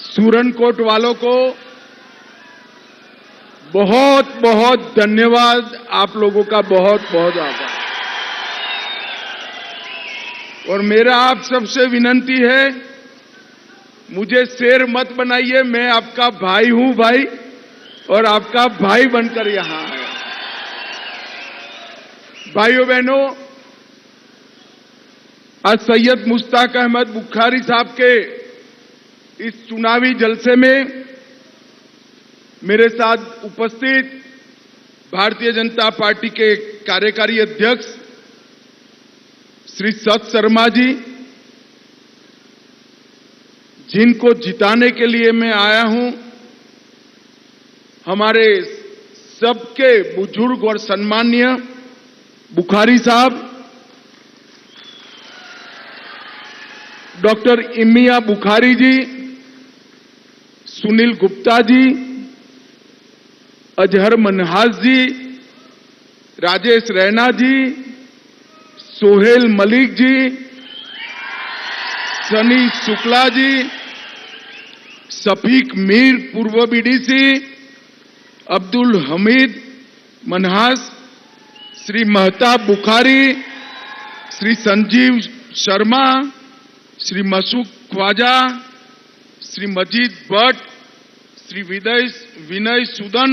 सूरनकोट वालों को बहुत बहुत धन्यवाद। आप लोगों का बहुत बहुत आभार। और मेरा आप सबसे विनती है, मुझे शेर मत बनाइए। मैं आपका भाई हूं भाई, और आपका भाई बनकर यहां आया। भाइयों बहनों, आज सैयद मुश्ताक अहमद बुखारी साहब के इस चुनावी जलसे में मेरे साथ उपस्थित भारतीय जनता पार्टी के कार्यकारी अध्यक्ष श्री सत शर्मा जी, जिनको जिताने के लिए मैं आया हूं, हमारे सबके बुजुर्ग और सम्माननीय बुखारी साहब, डॉक्टर इमिया बुखारी जी, सुनील गुप्ता जी, अजहर मनहास जी, राजेश रैना जी, सोहेल मलिक जी, सनी शुक्ला जी, शफीक मीर पूर्व बीडीसी, अब्दुल हमीद मनहास, श्री महताब बुखारी, श्री संजीव शर्मा, श्री मसूक ख्वाजा, श्री मजीद भट्ट, श्री विनय सुदन,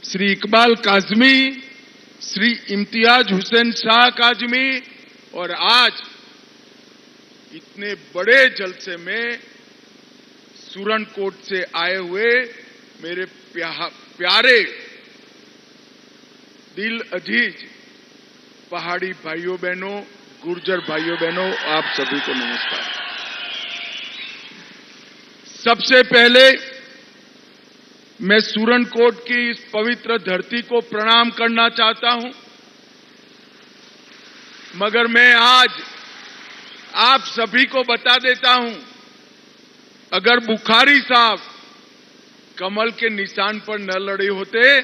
श्री इकबाल काजमी, श्री इम्तियाज हुसैन शाह काजमी, और आज इतने बड़े जलसे में सूरनकोट से आए हुए मेरे प्यारे दिल अजीज पहाड़ी भाइयों बहनों, गुर्जर भाइयों बहनों, आप सभी को नमस्कार। सबसे पहले मैं सूरनकोट की इस पवित्र धरती को प्रणाम करना चाहता हूं, मगर मैं आज आप सभी को बता देता हूं, अगर बुखारी साहब कमल के निशान पर न लड़े होते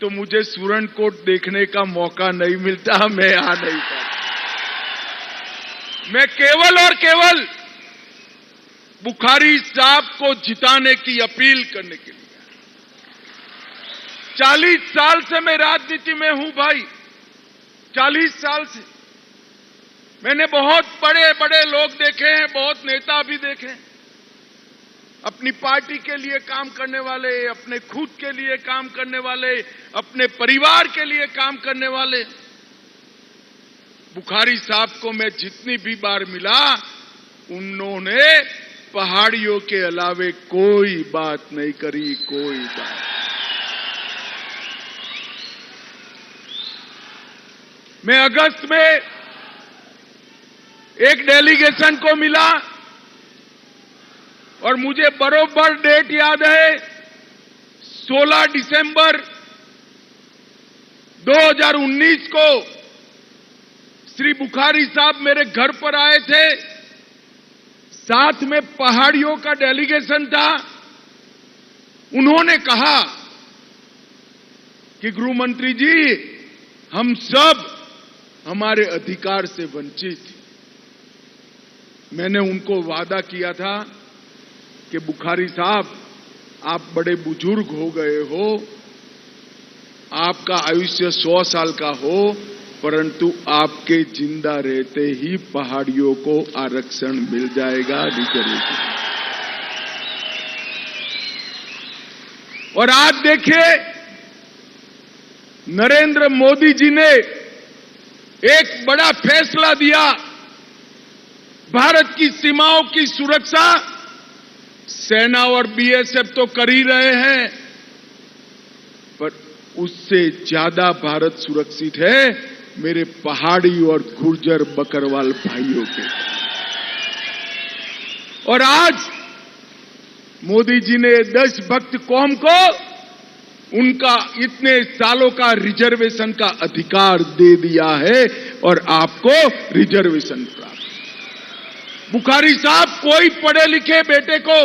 तो मुझे सूरनकोट देखने का मौका नहीं मिलता, मैं आ नहीं पाता। मैं केवल और केवल बुखारी साहब को जिताने की अपील करने के लिए 40 साल से मैं राजनीति में हूं भाई, 40 साल से मैंने बहुत बड़े बड़े लोग देखे हैं, बहुत नेता भी देखे हैं, अपनी पार्टी के लिए काम करने वाले, अपने खुद के लिए काम करने वाले, अपने परिवार के लिए काम करने वाले। बुखारी साहब को मैं जितनी भी बार मिला, उन्होंने पहाड़ियों के अलावे कोई बात नहीं करी, कोई बात। मैं अगस्त में एक डेलीगेशन को मिला और मुझे बरोबर डेट याद है, 16 दिसंबर 2019 को श्री बुखारी साहब मेरे घर पर आए थे, साथ में पहाड़ियों का डेलीगेशन था। उन्होंने कहा कि गृह मंत्री जी, हम सब हमारे अधिकार से वंचित। मैंने उनको वादा किया था कि बुखारी साहब, आप बड़े बुजुर्ग हो गए हो, आपका आयुष्य 100 साल का हो, परंतु आपके जिंदा रहते ही पहाड़ियों को आरक्षण मिल जाएगा, रिजर्वेशन। और आज देखिए, नरेंद्र मोदी जी ने एक बड़ा फैसला दिया। भारत की सीमाओं की सुरक्षा सेना और बीएसएफ तो कर ही रहे हैं, पर उससे ज्यादा भारत सुरक्षित है मेरे पहाड़ी और गुर्जर बकरवाल भाइयों के। और आज मोदी जी ने देशभक्त कौम को उनका इतने सालों का रिजर्वेशन का अधिकार दे दिया है, और आपको रिजर्वेशन प्राप्त। बुखारी साहब, कोई पढ़े लिखे बेटे को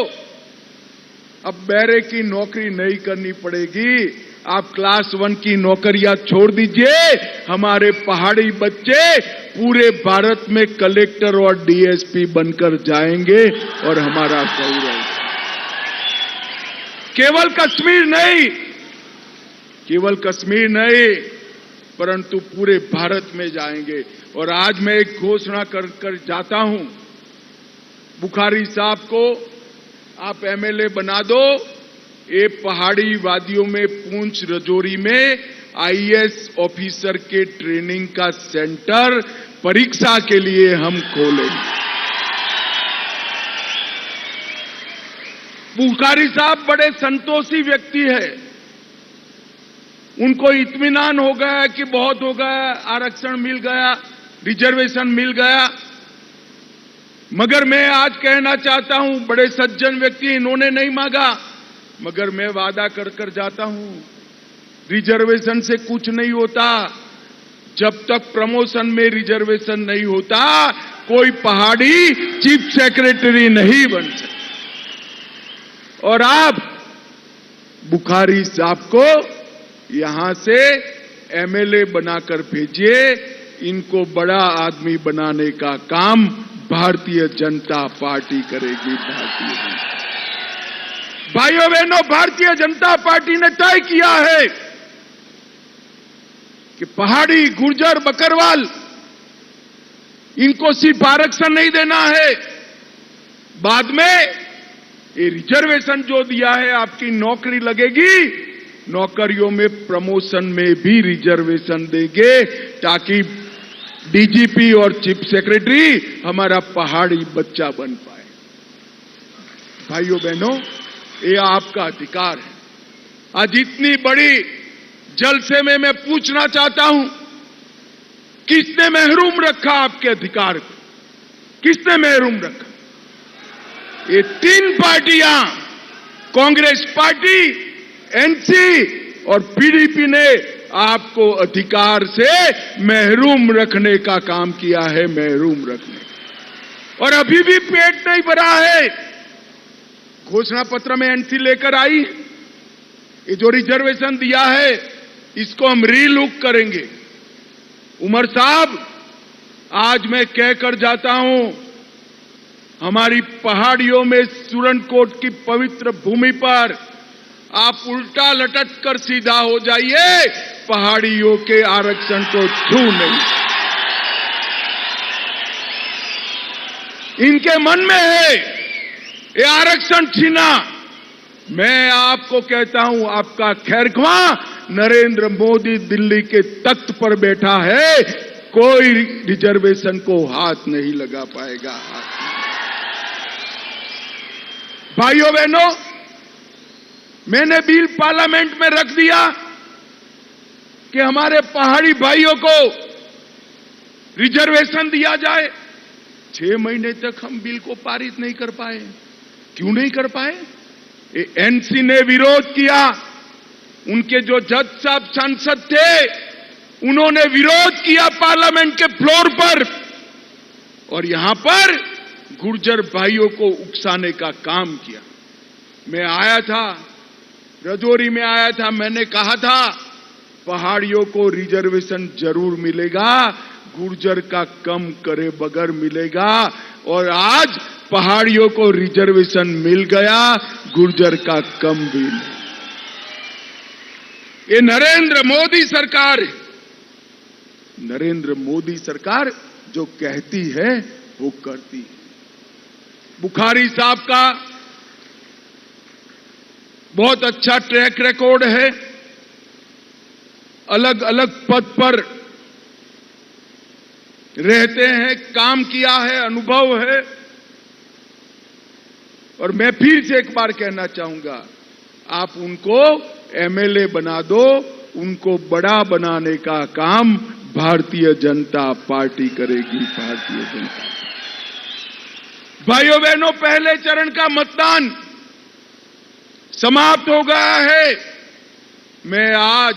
अब बैरे की नौकरी नहीं करनी पड़ेगी। आप क्लास 1 की नौकरियां छोड़ दीजिए, हमारे पहाड़ी बच्चे पूरे भारत में कलेक्टर और डीएसपी बनकर जाएंगे, और हमारा गौरव। केवल कश्मीर नहीं, परंतु पूरे भारत में जाएंगे। और आज मैं एक घोषणा कर जाता हूं, बुखारी साहब को आप एमएलए बना दो। ये पहाड़ी वादियों में पूंछ राजौरी में आईएएस ऑफिसर के ट्रेनिंग का सेंटर परीक्षा के लिए हम खोलेंगे। बुखारी साहब बड़े संतोषी व्यक्ति है, उनको इत्मीनान हो गया कि बहुत हो गया, आरक्षण मिल गया, रिजर्वेशन मिल गया। मगर मैं आज कहना चाहता हूं, बड़े सज्जन व्यक्ति, इन्होंने नहीं मांगा, मगर मैं वादा कर जाता हूं, रिजर्वेशन से कुछ नहीं होता। जब तक प्रमोशन में रिजर्वेशन नहीं होता, कोई पहाड़ी चीफ सेक्रेटरी नहीं बन सकता। और आप बुखारी साहब को यहां से एमएलए बनाकर भेजिए। इनको बड़ा आदमी बनाने का काम भारतीय जनता पार्टी करेगी। भाइयों बहनों, भारतीय जनता पार्टी ने तय किया है कि पहाड़ी, गुर्जर, बकरवाल, इनको सिर्फ आरक्षण नहीं देना है, बाद में ये रिजर्वेशन जो दिया है, आपकी नौकरी लगेगी, नौकरियों में प्रमोशन में भी रिजर्वेशन देंगे, ताकि डीजीपी और चीफ सेक्रेटरी हमारा पहाड़ी बच्चा बन पाए। भाइयों बहनों, ये आपका अधिकार है। आज इतनी बड़ी जलसे में मैं पूछना चाहता हूं, किसने महरूम रखा आपके अधिकार को? किसने महरूम रखा? ये तीन पार्टियां, कांग्रेस पार्टी, एनसी और पीडीपी ने आपको अधिकार से महरूम रखने का काम किया है, महरूम रखने। और अभी भी पेट नहीं भरा है। घोषणा पत्र में एनसी लेकर आई, ये जो रिजर्वेशन दिया है, इसको हम रीलुक करेंगे। उमर साहब, आज मैं कहकर जाता हूं, हमारी पहाड़ियों में सुरनकोट की पवित्र भूमि पर आप उल्टा लटक कर सीधा हो जाइए, पहाड़ियों के आरक्षण को छू नहीं। इनके मन में है ये आरक्षण छीना। मैं आपको कहता हूं, आपका खैरख्वाह नरेंद्र मोदी दिल्ली के तख्त पर बैठा है, कोई रिजर्वेशन को हाथ नहीं लगा पाएगा। भाइयों बहनों, मैंने बिल पार्लियामेंट में रख दिया कि हमारे पहाड़ी भाइयों को रिजर्वेशन दिया जाए। 6 महीने तक हम बिल को पारित नहीं कर पाए। क्यों नहीं कर पाए? एनसी ने विरोध किया, उनके जो जज साहब सांसद थे, उन्होंने विरोध किया पार्लियामेंट के फ्लोर पर, और यहां पर गुर्जर भाइयों को उकसाने का काम किया। मैं आया था, राजौरी में आया था, मैंने कहा था पहाड़ियों को रिजर्वेशन जरूर मिलेगा, गुर्जर का कम करे बगैर मिलेगा। और आज पहाड़ियों को रिजर्वेशन मिल गया, गुर्जर का कम भी नहीं। ये नरेंद्र मोदी सरकार है। नरेंद्र मोदी सरकार जो कहती है वो करती है। बुखारी साहब का बहुत अच्छा ट्रैक रिकॉर्ड है, अलग अलग पद पर रहते हैं, काम किया है, अनुभव है। और मैं फिर से एक बार कहना चाहूंगा, आप उनको एमएलए बना दो, उनको बड़ा बनाने का काम भारतीय जनता पार्टी करेगी। भारतीय जनता। भाइयों बहनों, पहले चरण का मतदान समाप्त हो गया है। मैं आज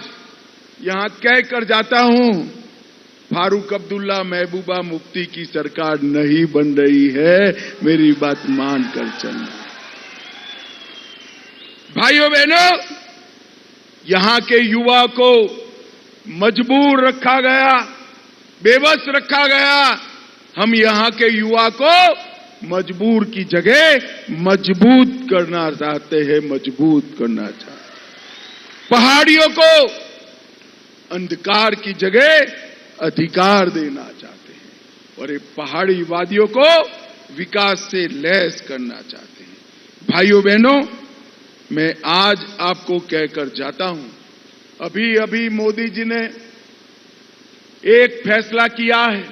यहां कहकर जाता हूं, फारूक अब्दुल्ला, महबूबा मुफ्ती की सरकार नहीं बन रही है। मेरी बात मानकर चलना। भाइयों बहनों, यहां के युवा को मजबूर रखा गया, बेबस रखा गया। हम यहां के युवा को मजबूर की जगह मजबूत करना चाहते हैं, मजबूत करना चाहते हैं। पहाड़ियों को अंधकार की जगह अधिकार देना चाहते हैं और ये पहाड़ी वादियों को विकास से लैस करना चाहते हैं। भाइयों बहनों, मैं आज आपको कहकर जाता हूं, अभी अभी मोदी जी ने एक फैसला किया है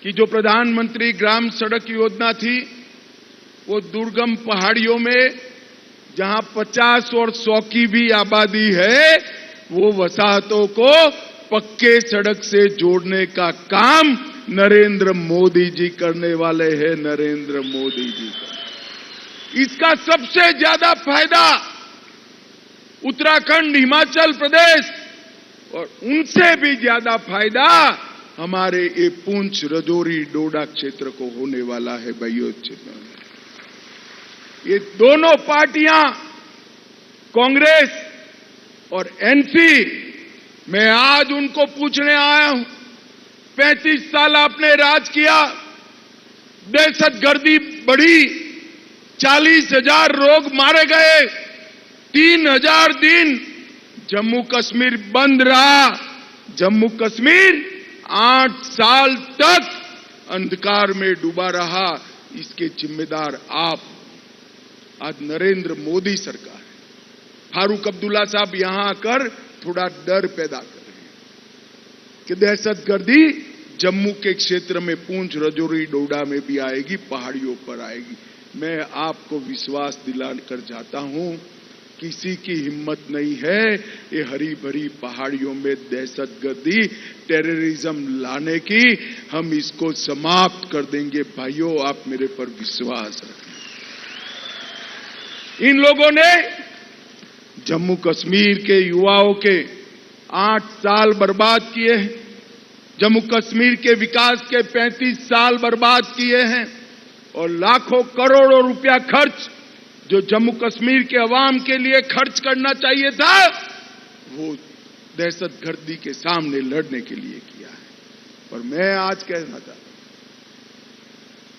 कि जो प्रधानमंत्री ग्राम सड़क योजना थी, वो दुर्गम पहाड़ियों में जहां 50 और 100 की भी आबादी है, वो वसाहतों को पक्के सड़क से जोड़ने का काम नरेंद्र मोदी जी करने वाले हैं। नरेंद्र मोदी जी का इसका सबसे ज्यादा फायदा उत्तराखंड, हिमाचल प्रदेश और उनसे भी ज्यादा फायदा हमारे ये पुंछ, राजौरी, डोडा क्षेत्र को होने वाला है। भाइयों, ये दोनों पार्टियां, कांग्रेस और एनसी, मैं आज उनको पूछने आया हूं, 35 साल आपने राज किया, दहशतगर्दी बढ़ी, 40,000 लोग मारे गए, 3,000 दिन जम्मू कश्मीर बंद रहा, जम्मू कश्मीर 8 साल तक अंधकार में डूबा रहा। इसके जिम्मेदार आप, आज नरेंद्र मोदी सरकार है। फारूक अब्दुल्ला साहब यहां आकर थोड़ा डर पैदा कर रहे हैं कि दहशतगर्दी जम्मू के क्षेत्र में पुंछ, राजौरी, डोडा में भी आएगी, पहाड़ियों पर आएगी। मैं आपको विश्वास दिलाकर जाता हूं, किसी की हिम्मत नहीं है ये हरी भरी पहाड़ियों में दहशतगर्दी, टेररिज्म लाने की। हम इसको समाप्त कर देंगे। भाइयों, आप मेरे पर विश्वास रखें। इन लोगों ने जम्मू कश्मीर के युवाओं के 8 साल बर्बाद किए हैं, जम्मू कश्मीर के विकास के 35 साल बर्बाद किए हैं और लाखों करोड़ों रुपया खर्च जो जम्मू कश्मीर के अवाम के लिए खर्च करना चाहिए था, वो दहशतगर्दी के सामने लड़ने के लिए किया है। और मैं आज कहना चाहता हूं,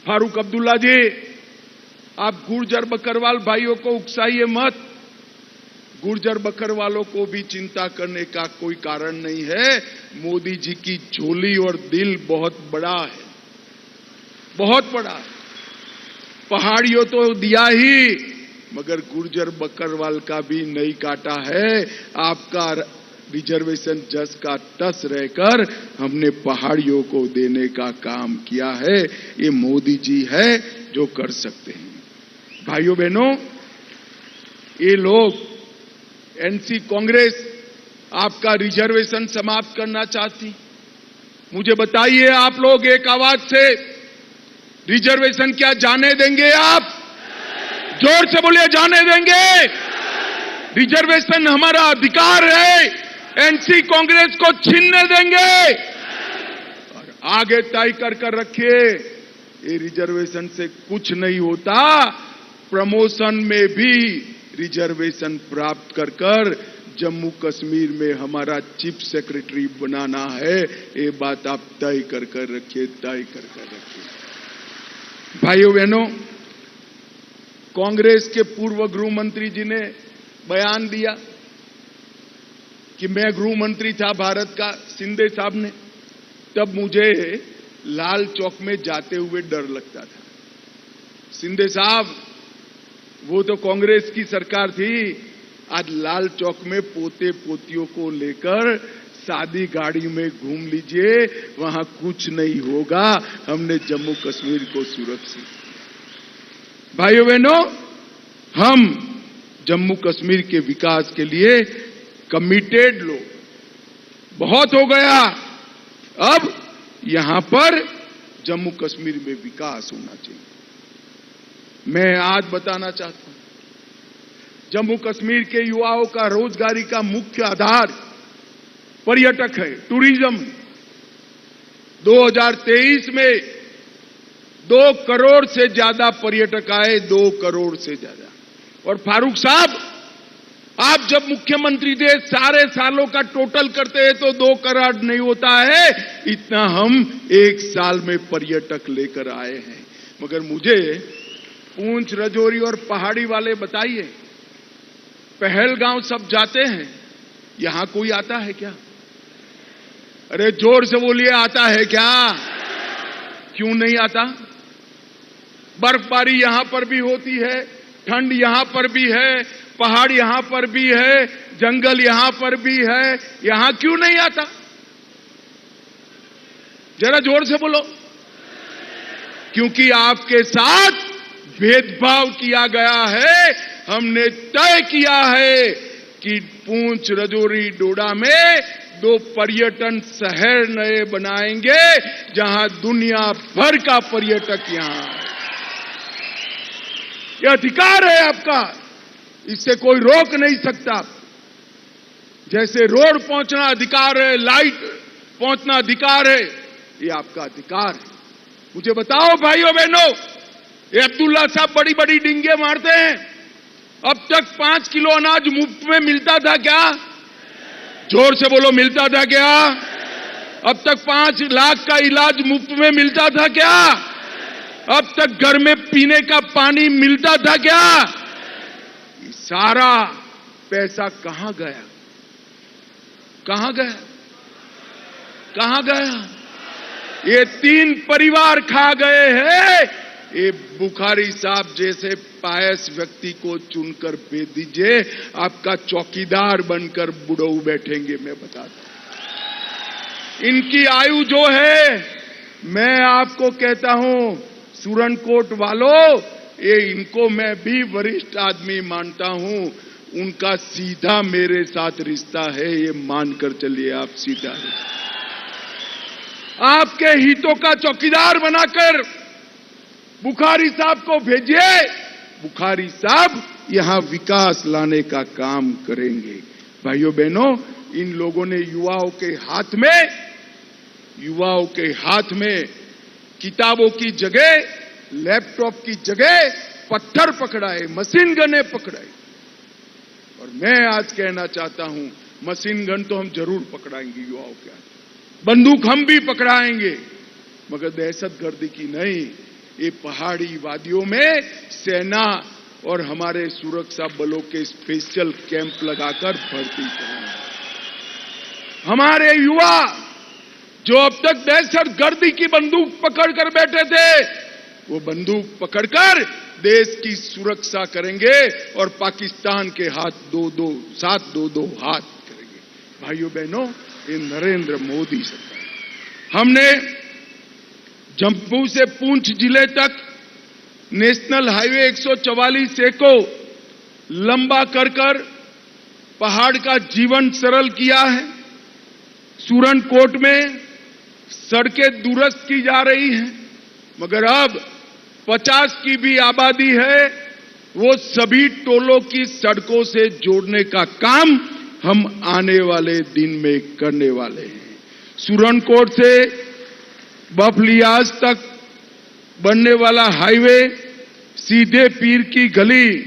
फारूक अब्दुल्ला जी, आप गुर्जर बकरवाल भाइयों को उकसाइए मत। गुर्जर बकरवालों को भी चिंता करने का कोई कारण नहीं है। मोदी जी की झोली और दिल बहुत बड़ा है, बहुत बड़ा है। पहाड़ियों तो दिया ही, मगर गुर्जर बकरवाल का भी नहीं काटा है। आपका रिजर्वेशन जस का तस रहकर हमने पहाड़ियों को देने का काम किया है। ये मोदी जी है जो कर सकते हैं। भाइयों बहनों, ये लोग एनसी, कांग्रेस आपका रिजर्वेशन समाप्त करना चाहती। मुझे बताइए, आप लोग एक आवाज से रिजर्वेशन क्या जाने देंगे? आप जोर से बोलिए, जाने देंगे? रिजर्वेशन हमारा अधिकार है, एनसी कांग्रेस को छीनने देंगे? और आगे तय कर रखिए, ये रिजर्वेशन से कुछ नहीं होता। प्रमोशन में भी रिजर्वेशन प्राप्त कर जम्मू कश्मीर में हमारा चीफ सेक्रेटरी बनाना है। ये बात आप तय कर रखिए, तय कर रखिए। भाइयों बहनों, कांग्रेस के पूर्व गृह मंत्री जी ने बयान दिया कि मैं गृह मंत्री था भारत का, शिंदे साहब ने, तब मुझे लाल चौक में जाते हुए डर लगता था। शिंदे साहब, वो तो कांग्रेस की सरकार थी, आज लाल चौक में पोते पोतियों को लेकर शादी गाड़ी में घूम लीजिए, वहां कुछ नहीं होगा। हमने जम्मू कश्मीर को सुरक्षित। भाइयों बहनों, हम जम्मू कश्मीर के विकास के लिए कमिटेड लोग, बहुत हो गया। अब यहां पर जम्मू कश्मीर में विकास होना चाहिए। मैं आज बताना चाहता हूं, जम्मू कश्मीर के युवाओं का रोजगारी का मुख्य आधार पर्यटक है, टूरिज्म है। 2023 में 2 करोड़ से ज्यादा पर्यटक आए, 2 करोड़ से ज्यादा। और फारूक साहब, आप जब मुख्यमंत्री थे, सारे सालों का टोटल करते हैं तो 2 करोड़ नहीं होता है, इतना हम 1 साल में पर्यटक लेकर आए हैं। मगर मुझे पूंछ, राजौरी और पहाड़ी वाले बताइए, पहलगांव सब जाते हैं, यहां कोई आता है क्या? अरे जोर से बोलिए, आता है क्या? क्यों नहीं आता? बर्फबारी यहां पर भी होती है, ठंड यहां पर भी है, पहाड़ यहां पर भी है, जंगल यहां पर भी है, यहां क्यों नहीं आता? जरा जोर से बोलो। क्योंकि आपके साथ भेदभाव किया गया है। हमने तय किया है कि पूंछ, राजौरी, डोडा में 2 पर्यटन शहर नए बनाएंगे, जहां दुनिया भर का पर्यटक यहां। यह अधिकार है आपका, इससे कोई रोक नहीं सकता। जैसे रोड पहुंचना अधिकार है, लाइट पहुंचना अधिकार है, ये आपका अधिकार है। मुझे बताओ भाइयों बहनों, ये अब्दुल्ला साहब बड़ी बड़ी डिंगे मारते हैं, अब तक 5 किलो अनाज मुफ्त में मिलता था क्या? जोर से बोलो, मिलता था क्या? अब तक 5 लाख का इलाज मुफ्त में मिलता था क्या? अब तक घर में पीने का पानी मिलता था क्या? सारा पैसा कहां गया? कहां गया? कहां गया? ये 3 परिवार खा गए हैं। ये बुखारी साहब जैसे पायस व्यक्ति को चुनकर भेज दीजिए, आपका चौकीदार बनकर बुढ़ऊ बैठेंगे, मैं बताता हूं। इनकी आयु जो है, मैं आपको कहता हूं, सुरनकोट वालों, ये इनको मैं भी वरिष्ठ आदमी मानता हूं, उनका सीधा मेरे साथ रिश्ता है, ये मानकर चलिए आप सीधा रिश्ता। आपके हितों का चौकीदार बनाकर बुखारी साहब को भेजिए, बुखारी साहब यहां विकास लाने का काम करेंगे। भाइयों बहनों, इन लोगों ने युवाओं के हाथ में किताबों की जगह, लैपटॉप की जगह पत्थर पकड़ाए, मशीन गने पकड़ाए। और मैं आज कहना चाहता हूं, मशीन गन तो हम जरूर पकड़ाएंगे युवाओं के हाथ, बंदूक हम भी पकड़ाएंगे, मगर दहशतगर्दी की नहीं। ये पहाड़ी वादियों में सेना और हमारे सुरक्षा बलों के स्पेशल कैंप लगाकर भर्ती करेंगे। हमारे युवा जो अब तक दहशतगर्दी की बंदूक पकड़कर बैठे थे, वो बंदूक पकड़कर देश की सुरक्षा करेंगे और पाकिस्तान के साथ दो हाथ करेंगे। भाइयों बहनों, ये नरेंद्र मोदी सरकार। हमने जम्मू से पूंछ जिले तक नेशनल हाईवे 144A को लंबा कर पहाड़ का जीवन सरल किया है। सुरनकोट में सड़कें दुरुस्त की जा रही हैं, मगर अब 50 की भी आबादी है, वो सभी टोलों की सड़कों से जोड़ने का काम हम आने वाले दिन में करने वाले हैं। सुरनकोट से बफलियाज तक बनने वाला हाईवे सीधे पीर की गली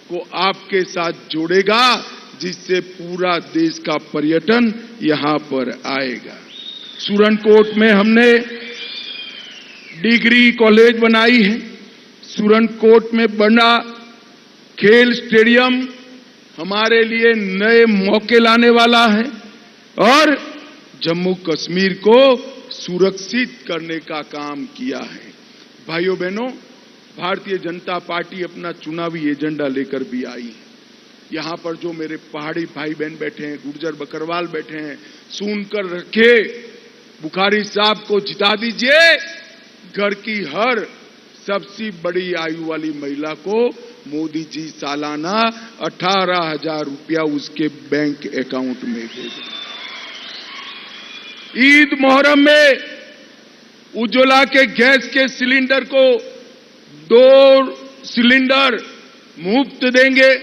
को आपके साथ जोड़ेगा, जिससे पूरा देश का पर्यटन यहां पर आएगा। सुरनकोट में हमने डिग्री कॉलेज बनाई है। सुरनकोट में बना खेल स्टेडियम हमारे लिए नए मौके लाने वाला है और जम्मू कश्मीर को सुरक्षित करने का काम किया है। भाइयों बहनों, भारतीय जनता पार्टी अपना चुनावी एजेंडा लेकर भी आई है। यहां पर जो मेरे पहाड़ी भाई बहन बैठे हैं, गुर्जर बकरवाल बैठे हैं, सुनकर रखे, बुखारी साहब को जिता दीजिए। घर की हर सबसे बड़ी आयु वाली महिला को मोदी जी सालाना 18,000 रुपया उसके बैंक अकाउंट में भेजें। ईद मोहर्रम में उज्ज्वला के गैस के सिलेंडर को 2 सिलेंडर मुफ्त देंगे।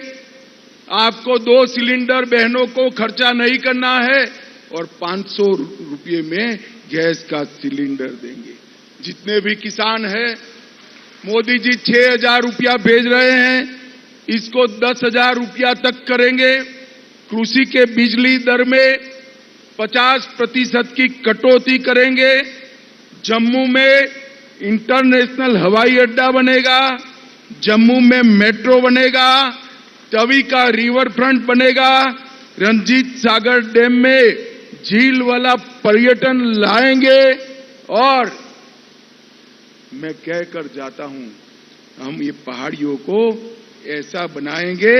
आपको 2 सिलेंडर बहनों को खर्चा नहीं करना है और 500 रुपये में गैस का सिलेंडर देंगे। जितने भी किसान हैं, मोदी जी 6,000 रुपया भेज रहे हैं, इसको 10,000 रुपया तक करेंगे। कृषि के बिजली दर में 50% की कटौती करेंगे। जम्मू में इंटरनेशनल हवाई अड्डा बनेगा, जम्मू में मेट्रो बनेगा, तवी का रिवर फ्रंट बनेगा, रंजीत सागर डैम में झील वाला पर्यटन लाएंगे और मैं कहकर जाता हूं, हम ये पहाड़ियों को ऐसा बनाएंगे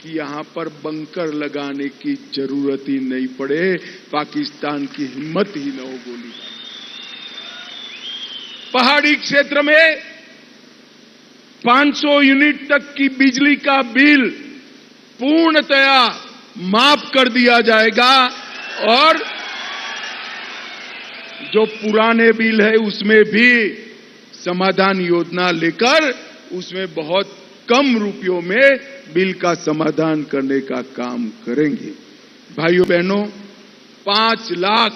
कि यहां पर बंकर लगाने की जरूरत ही नहीं पड़े, पाकिस्तान की हिम्मत ही न हो गोली। पहाड़ी क्षेत्र में 500 यूनिट तक की बिजली का बिल पूर्णतया माफ कर दिया जाएगा और जो पुराने बिल है उसमें भी समाधान योजना लेकर उसमें बहुत कम रुपयों में बिल का समाधान करने का काम करेंगे। भाइयों बहनों, 5 लाख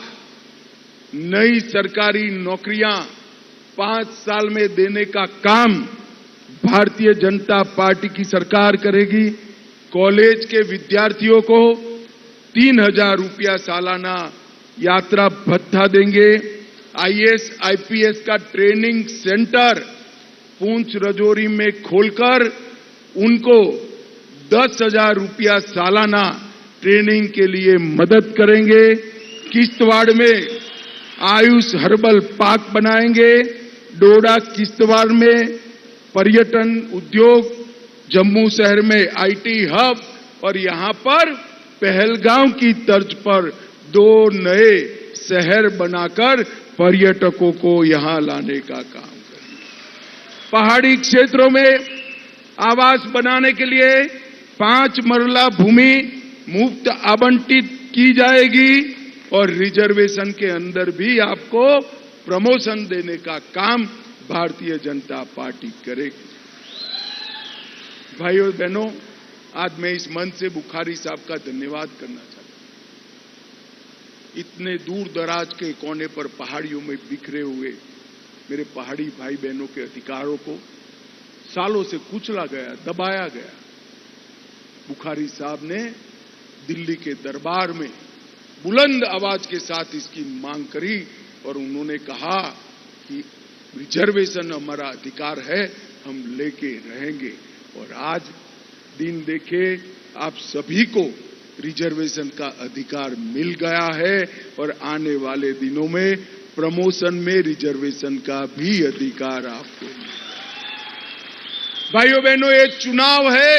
नई सरकारी नौकरियां 5 साल में देने का काम भारतीय जनता पार्टी की सरकार करेगी। कॉलेज के विद्यार्थियों को 3,000 रुपया सालाना यात्रा भत्ता देंगे। आईएएस आईपीएस का ट्रेनिंग सेंटर पूंछ राजौरी में खोलकर उनको 10,000 रुपया सालाना ट्रेनिंग के लिए मदद करेंगे। किश्तवाड़ में आयुष हर्बल पार्क बनाएंगे। डोडा किश्तवाड़ में पर्यटन उद्योग, जम्मू शहर में आईटी हब और यहां पर पहलगांव की तर्ज पर 2 नए शहर बनाकर पर्यटकों को यहां लाने का काम करेंगे। पहाड़ी क्षेत्रों में आवास बनाने के लिए 5 मरला भूमि मुफ्त आवंटित की जाएगी और रिजर्वेशन के अंदर भी आपको प्रमोशन देने का काम भारतीय जनता पार्टी करेगी। भाइयों बहनों, आज मैं इस मंच से बुखारी साहब का धन्यवाद करना चाहता हूं। इतने दूर दराज के कोने पर पहाड़ियों में बिखरे हुए मेरे पहाड़ी भाई बहनों के अधिकारों को सालों से कुचला गया, दबाया गया। बुखारी साहब ने दिल्ली के दरबार में बुलंद आवाज के साथ इसकी मांग करी और उन्होंने कहा कि रिजर्वेशन हमारा अधिकार है, हम लेके रहेंगे। और आज दिन देखे, आप सभी को रिजर्वेशन का अधिकार मिल गया है और आने वाले दिनों में प्रमोशन में रिजर्वेशन का भी अधिकार आपको मिलेगा। भाइयों बहनों, ये चुनाव है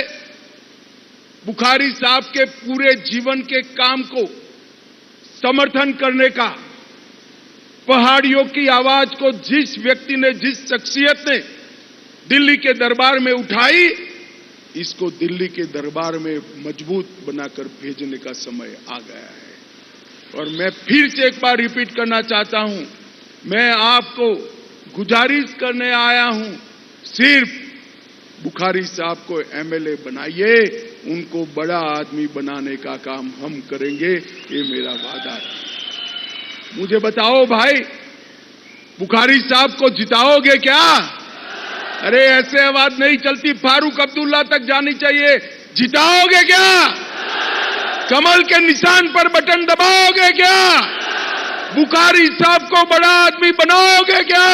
बुखारी साहब के पूरे जीवन के काम को समर्थन करने का। पहाड़ियों की आवाज को जिस व्यक्ति ने, जिस शख्सियत ने दिल्ली के दरबार में उठाई, इसको दिल्ली के दरबार में मजबूत बनाकर भेजने का समय आ गया है। और मैं फिर से एक बार रिपीट करना चाहता हूं, मैं आपको गुजारिश करने आया हूं, सिर्फ बुखारी साहब को एमएलए बनाइए, उनको बड़ा आदमी बनाने का काम हम करेंगे, ये मेरा वादा है। मुझे बताओ भाई, बुखारी साहब को जिताओगे क्या? अरे ऐसे आवाज नहीं चलती, फारूक अब्दुल्ला तक जानी चाहिए। जिताओगे क्या? कमल के निशान पर बटन दबाओगे क्या? बुखारी साहब को बड़ा आदमी बनाओगे क्या?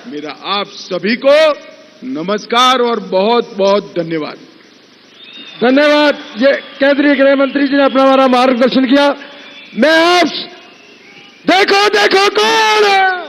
मेरा आप सभी को नमस्कार और बहुत बहुत धन्यवाद। धन्यवाद। ये केंद्रीय गृह मंत्री जी ने अपना हमारा मार्गदर्शन किया। मैं आप देखो कौन है।